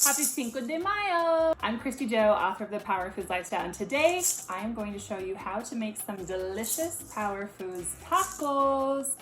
Happy Cinco De Mayo! I'm Kristy Jo, author of The Power Foods Lifestyle, and today I am going to show you how to make some delicious Power Foods tacos.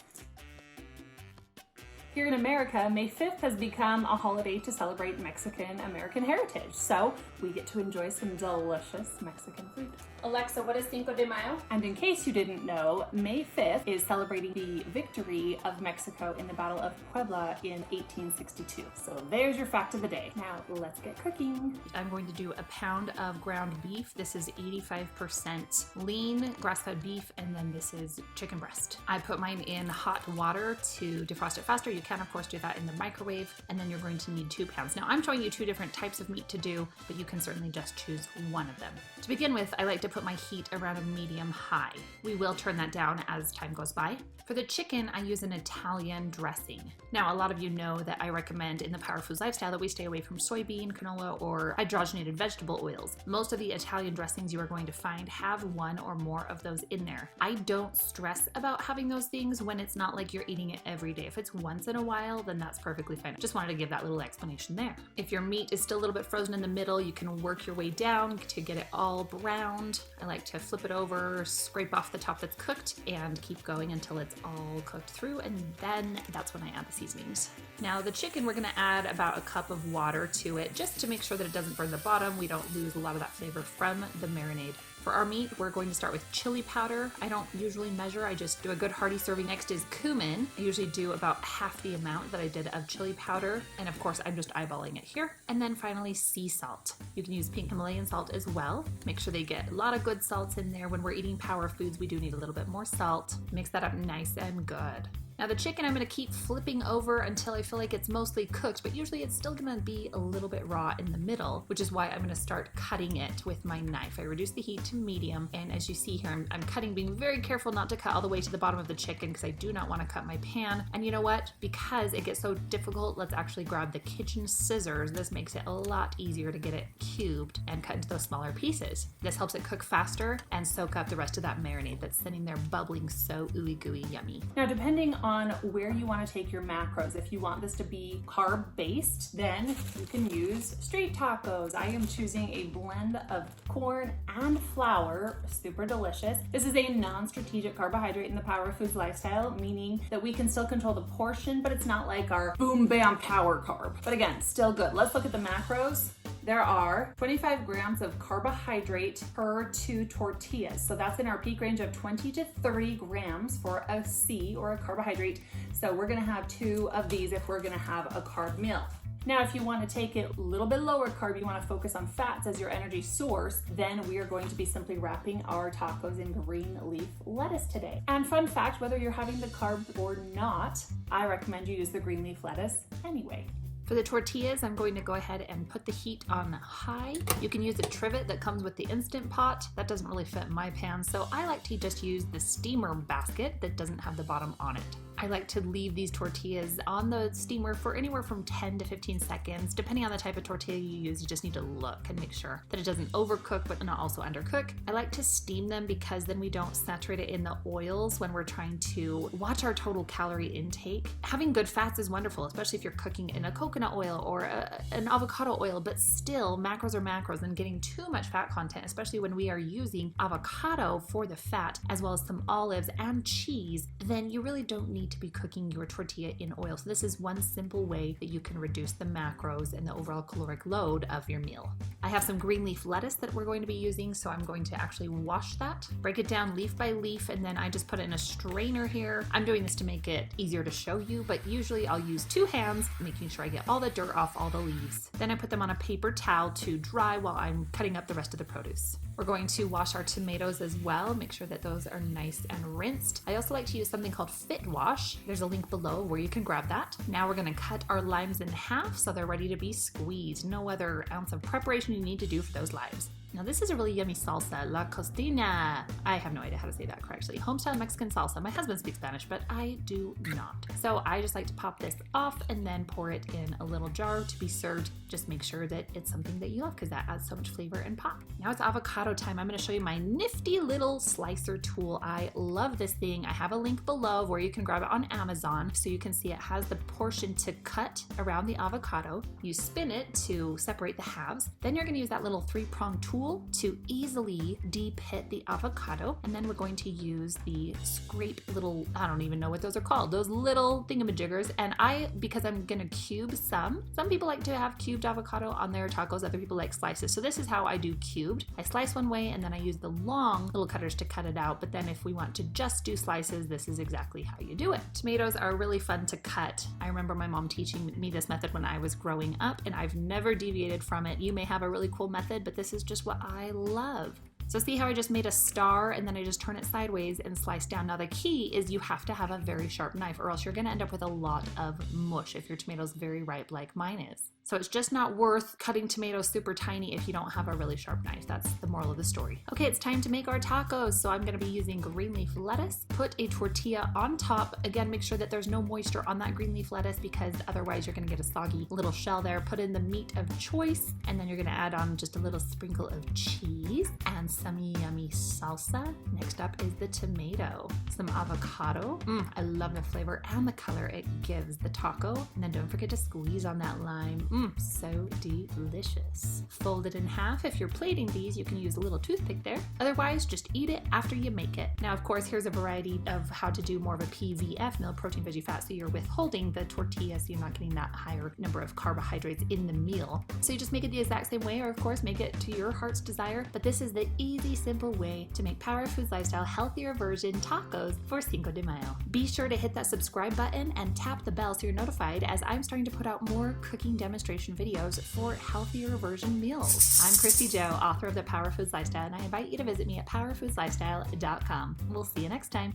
Here in America, May 5th has become a holiday to celebrate Mexican-American heritage, so we get to enjoy some delicious Mexican food. Alexa, what is Cinco de Mayo? And in case you didn't know, May 5th is celebrating the victory of Mexico in the Battle of Puebla in 1862. So there's your fact of the day. Now let's get cooking. I'm going to do a pound of ground beef. This is 85% lean grass-fed beef, and then this is chicken breast. I put mine in hot water to defrost it faster. You can of course do that in the microwave, and then you're going to need 2 pounds. Now I'm showing you 2 different types of meat to do, but you can certainly just choose one of them. To begin with, I like to put my heat around a medium high. We will turn that down as time goes by. For the chicken, I use an Italian dressing. Now, a lot of you know that I recommend in the Power Foods Lifestyle that we stay away from soybean, canola, or hydrogenated vegetable oils. Most of the Italian dressings you are going to find have 1 or more of those in there. I don't stress about having those things when it's not like you're eating it every day. If it's once in a while, then that's perfectly fine. Just wanted to give that little explanation there. If your meat is still a little bit frozen in the middle, you can work your way down to get it all browned. I like to flip it over, scrape off the top that's cooked, and keep going until it's all cooked through, and then that's when I add the seasonings. Now the chicken, we're gonna add about a cup of water to it just to make sure that it doesn't burn the bottom. We don't lose a lot of that flavor from the marinade. For our meat, we're going to start with chili powder. I don't usually measure, I just do a good hearty serving. Next is cumin. I usually do about half the amount that I did of chili powder, and of course I'm just eyeballing it here. And then finally, sea salt. You can use pink Himalayan salt as well. Make sure they get a lot of good salts in there. When we're eating power foods, we do need a little bit more salt. Mix that up nice and good. Now the chicken, I'm going to keep flipping over until I feel like it's mostly cooked, but usually it's still going to be a little bit raw in the middle, which is why I'm going to start cutting it with my knife. I reduce the heat to medium, and as you see here, I'm cutting, being very careful not to cut all the way to the bottom of the chicken because I do not want to cut my pan. And you know what? Because it gets so difficult, let's actually grab the kitchen scissors. This makes it a lot easier to get it cubed and cut into those smaller pieces. This helps it cook faster and soak up the rest of that marinade that's sitting there bubbling so ooey gooey yummy. Now depending on where you want to take your macros, if you want this to be carb based, then you can use street tacos. I am choosing a blend of corn and flour, super delicious. This is a non-strategic carbohydrate in the Power Foods Lifestyle, meaning that we can still control the portion, but it's not like our boom bam power carb. But again, still good. Let's look at the macros. There are 25 grams of carbohydrate per 2 tortillas. So that's in our peak range of 20 to 30 grams for a C or a carbohydrate. So we're gonna have 2 of these if we're gonna have a carb meal. Now, if you want to take it a little bit lower carb, you want to focus on fats as your energy source, then we are going to be simply wrapping our tacos in green leaf lettuce today. And fun fact, whether you're having the carb or not, I recommend you use the green leaf lettuce anyway. For the tortillas, I'm going to go ahead and put the heat on high. You can use a trivet that comes with the Instant Pot. That doesn't really fit my pan, so I like to just use the steamer basket that doesn't have the bottom on it. I like to leave these tortillas on the steamer for anywhere from 10 to 15 seconds. Depending on the type of tortilla you use, you just need to look and make sure that it doesn't overcook but not also undercook. I like to steam them because then we don't saturate it in the oils when we're trying to watch our total calorie intake. Having good fats is wonderful, especially if you're cooking in a coconut oil or an avocado oil, but still macros are macros, and getting too much fat content, especially when we are using avocado for the fat as well as some olives and cheese, then you really don't need to be cooking your tortilla in oil. So this is one simple way that you can reduce the macros and the overall caloric load of your meal. I have some green leaf lettuce that we're going to be using, so I'm going to actually wash that, break it down leaf by leaf, and then I just put it in a strainer here. I'm doing this to make it easier to show you, but usually I'll use 2 hands, making sure I get all the dirt off all the leaves. Then I put them on a paper towel to dry while I'm cutting up the rest of the produce. We're going to wash our tomatoes as well, make sure that those are nice and rinsed. I also like to use something called Fit Wash. There's a link below where you can grab that. Now we're gonna cut our limes in half so they're ready to be squeezed. No other ounce of preparation you need to do for those limes. Now this is a really yummy salsa, La Costina. I have no idea how to say that correctly. Homestyle Mexican salsa. My husband speaks Spanish, but I do not. So I just like to pop this off and then pour it in a little jar to be served. Just make sure that it's something that you love because that adds so much flavor and pop. Now it's avocado time. I'm going to show you my nifty little slicer tool. I love this thing. I have a link below where you can grab it on Amazon so you can see it has the portion to cut around the avocado. You spin it to separate the halves. Then you're going to use that little 3-prong tool to easily deep hit the avocado. And then we're going to use the scrape little, I don't even know what those are called, those little thingamajiggers. And because I'm going to cube some people like to have cubed avocado on their tacos, other people like slices. So this is how I do cubed. I slice one way and then I use the long little cutters to cut it out. But then if we want to just do slices, this is exactly how you do it. Tomatoes are really fun to cut. I remember my mom teaching me this method when I was growing up, and I've never deviated from it. You may have a really cool method, but this is just what I love. So see how I just made a star and then I just turn it sideways and slice down. Now the key is you have to have a very sharp knife or else you're going to end up with a lot of mush if your tomato's very ripe like mine is. So it's just not worth cutting tomatoes super tiny if you don't have a really sharp knife. That's the moral of the story. Okay, it's time to make our tacos. So I'm going to be using green leaf lettuce. Put a tortilla on top. Again, make sure that there's no moisture on that green leaf lettuce because otherwise you're going to get a soggy little shell there. Put in the meat of choice and then you're going to add on just a little sprinkle of cheese and some yummy salsa. Next up is the tomato, some avocado. I love the flavor and the color it gives the taco. And then don't forget to squeeze on that lime. So delicious. Fold it in half. If you're plating these, you can use a little toothpick there. Otherwise, just eat it after you make it. Now, of course, here's a variety of how to do more of a PVF meal, protein, veggie, fat. So you're withholding the tortilla, so you're not getting that higher number of carbohydrates in the meal. So you just make it the exact same way, or of course, make it to your heart's desire. But this is the easy, simple way to make Power Foods Lifestyle healthier version tacos for Cinco de Mayo. Be sure to hit that subscribe button and tap the bell so you're notified as I'm starting to put out more cooking demonstrations videos for healthier version meals. I'm Kristy Jo, author of the Power Foods Lifestyle, and I invite you to visit me at powerfoodslifestyle.com. We'll see you next time.